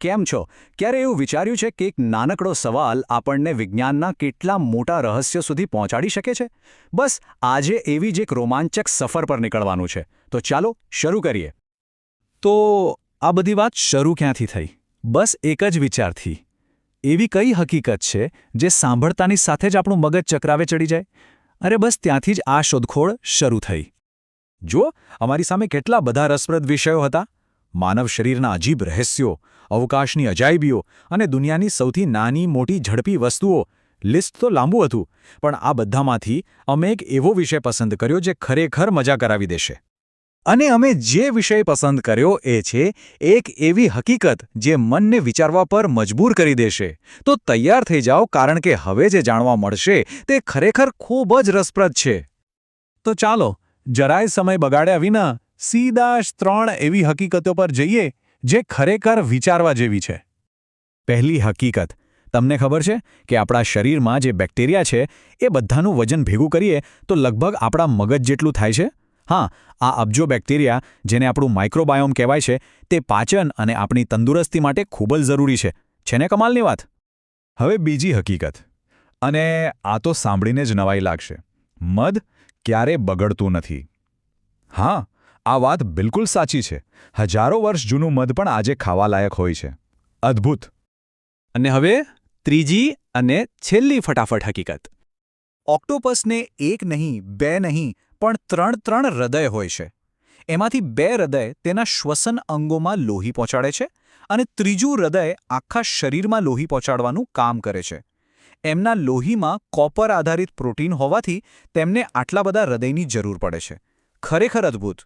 કેમ છો? ક્યારે એવું વિચાર્યું છે કે એક નાનકડો સવાલ આપણને વિજ્ઞાનના કેટલા મોટા રહસ્ય સુધી પહોંચાડી શકે છે? બસ આજે એવી જ એક રોમાંચક સફર પર નીકળવાનું છે. તો ચાલો શરૂ કરીએ. તો આ બધી વાત શરૂ ક્યાંથી થઈ? બસ એક જ વિચારથી. એવી કઈ હકીકત છે જે સાંભળતાની સાથે જ આપણું મગજ ચકરાવે ચડી જાય? અરે બસ ત્યાંથી જ આ શોધખોળ શરૂ થઈ. જુઓ, અમારી સામે કેટલા બધા રસપ્રદ વિષયો હતા. માનવ શરીરના અજીબ રહસ્યો, અવકાશની અજાયબીઓ અને દુનિયાની સૌથી નાની મોટી ઝડપી વસ્તુઓ. લિસ્ટ તો લાંબુ હતું, પણ આ બધામાંથી અમે એક એવો વિષય પસંદ કર્યો જે ખરેખર મજા કરાવી દેશે. અને અમે જે વિષય પસંદ કર્યો એ છે એક એવી હકીકત જે મનને વિચારવા પર મજબૂર કરી દેશે. તો તૈયાર થઈ જાઓ, કારણ કે હવે જે જાણવા મળશે તે ખરેખર ખૂબ જ રસપ્રદ છે. તો ચાલો જરાય સમય બગાડ્યા વિના સીધા જ 3 એવી હકીકતો પર જઈએ જે ખરેખર વિચારવા જેવી છે. પહેલી હકીકત, તમને ખબર છે કે આપણા શરીરમાં જે બેક્ટેરિયા છે એ બધાનું વજન ભેગું કરીએ તો લગભગ આપણા મગજ જેટલું થાય છે? હા, આ અબજો બેક્ટેરિયા, જેને આપણું માઇક્રોબાયોમ કહેવાય છે, તે પાચન અને આપણી તંદુરસ્તી માટે ખૂબ જ જરૂરી છે. છે ને કમાલની વાત? હવે બીજી હકીકત, અને આ તો સાંભળીને જ નવાઈ લાગશે. મધ ક્યારે બગડતું નથી. હા, આ વાત બિલકુલ સાચી છે. હજારો વર્ષ જૂનું મધ પણ આજે ખાવાલાયક હોય છે. અદ્ભુત. અને હવે ત્રીજી અને છેલ્લી ફટાફટ હકીકત. ઓક્ટોપસને એક નહીં, બે નહીં, પણ 3 હૃદય હોય છે. એમાંથી 2 હૃદય તેના શ્વસન અંગોમાં લોહી પહોંચાડે છે અને ત્રીજું હૃદય આખા શરીરમાં લોહી પહોંચાડવાનું કામ કરે છે. એમના લોહીમાં કોપર આધારિત પ્રોટીન હોવાથી તેમને આટલા બધા હૃદયની જરૂર પડે છે. ખરેખર અદ્ભુત.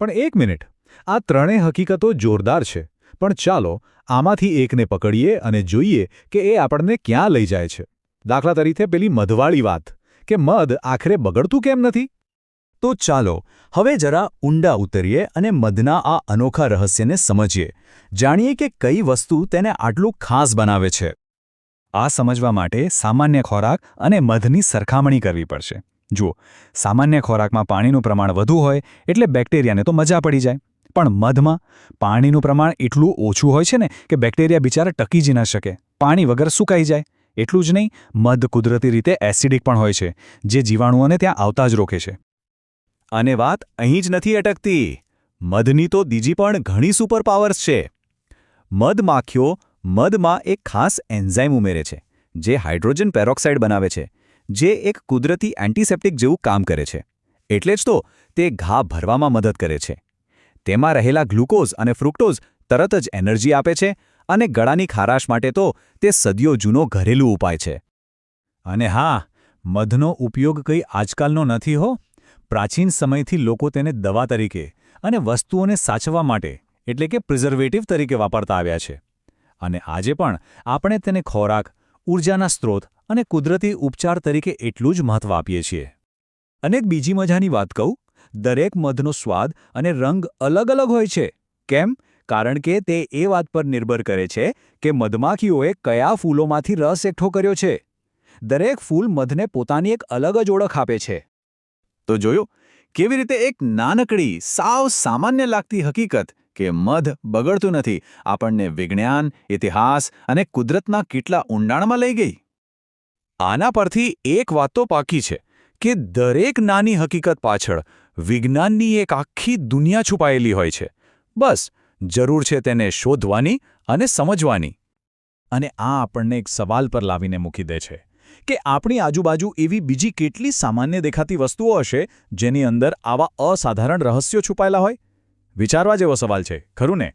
પણ એક મિનિટ, આ ત્રણેય હકીકતો જોરદાર છે, પણ ચાલો આમાંથી એકને પકડીએ અને જોઈએ કે એ આપણને ક્યાં લઈ જાય છે. દાખલા તરીકે પેલી મધવાળી વાત, કે મધ આખરે બગડતું કેમ નથી? તો ચાલો હવે જરા ઊંડા ઉતરીએ અને મધના આ અનોખા રહસ્યને સમજીએ. જાણીએ કે કઈ વસ્તુ તેને આટલું ખાસ બનાવે છે. આ સમજવા માટે સામાન્ય ખોરાક અને મધની સરખામણી કરવી પડશે. જુઓ, સામાન્ય ખોરાકમાં પાણીનું પ્રમાણ વધુ હોય એટલે બેક્ટેરિયાને તો મજા પડી જાય. પણ મધમાં પાણીનું પ્રમાણ એટલું ઓછું હોય છે ને કે બેક્ટેરિયા બિચારા ટકી જ ન શકે, પાણી વગર સુકાઈ જાય. એટલું જ નહીં, મધ કુદરતી રીતે એસિડિક પણ હોય છે, જે જીવાણુઓને ત્યાં આવતા જ રોકે છે. અને વાત અહીં જ નથી અટકતી. મધની તો બીજી પણ ઘણી સુપર પાવર્સ છે. મધમાખીઓ મધમાં એક ખાસ એન્ઝાઇમ ઉમેરે છે, જે હાઇડ્રોજન પેરોક્સાઇડ બનાવે છે, જે એક કુદરતી એન્ટિસેપ્ટિક જેવું કામ કરે છે. એટલે જ તો તે ઘા ભરવામાં મદદ કરે છે. તેમાં રહેલા ગ્લુકોઝ અને ફ્રુક્ટોઝ તરત જ એનર્જી આપે છે, અને ગળાની ખારાશ માટે તો તે સદીઓ જૂનો ઘરેલું ઉપાય છે. અને હા, મધનો ઉપયોગ કંઈ આજકાલનો નથી હો. પ્રાચીન સમયથી લોકો તેને દવા તરીકે અને વસ્તુઓને સાચવવા માટે, એટલે કે પ્રિઝર્વેટિવ તરીકે વાપરતા આવ્યા છે. અને આજે પણ આપણે તેને ખોરાક, ઊર્જાના સ્ત્રોત અને કુદરતી ઉપચાર તરીકે એટલું જ મહત્વ આપીએ છીએ. અને એક બીજી મજાની વાત કહું, દરેક મધનો સ્વાદ અને રંગ અલગ અલગ હોય છે. કેમ? કારણ કે તે એ વાત પર નિર્ભર કરે છે કે મધમાખીઓએ કયા ફૂલોમાંથી રસ એકઠો કર્યો છે. દરેક ફૂલ મધને પોતાની એક અલગ જ ઓળખ આપે છે. તો જોયું કેવી રીતે એક નાનકડી, સાવ સામાન્ય લાગતી હકીકત કે મધ બગડતું નથી આપણને વિજ્ઞાન, ઇતિહાસ અને કુદરતના કેટલા ઊંડાણમાં લઈ ગઈ. આના પરથી એક વાત તો પાકી છે કે દરેક નાની હકીકત પાછળ વિજ્ઞાનની એક આખી દુનિયા છુપાયેલી હોય છે. બસ જરૂર છે તેને શોધવાની અને સમજવાની. અને આ આપણને એક સવાલ પર લાવીને મૂકી દે છે કે આપણી આજુબાજુ એવી બીજી કેટલી સામાન્ય દેખાતી વસ્તુઓ હશે જેની અંદર આવા અસાધારણ રહસ્યો છુપાયેલા હોય? વિચારવા જેવો સવાલ છે, ખરું ને?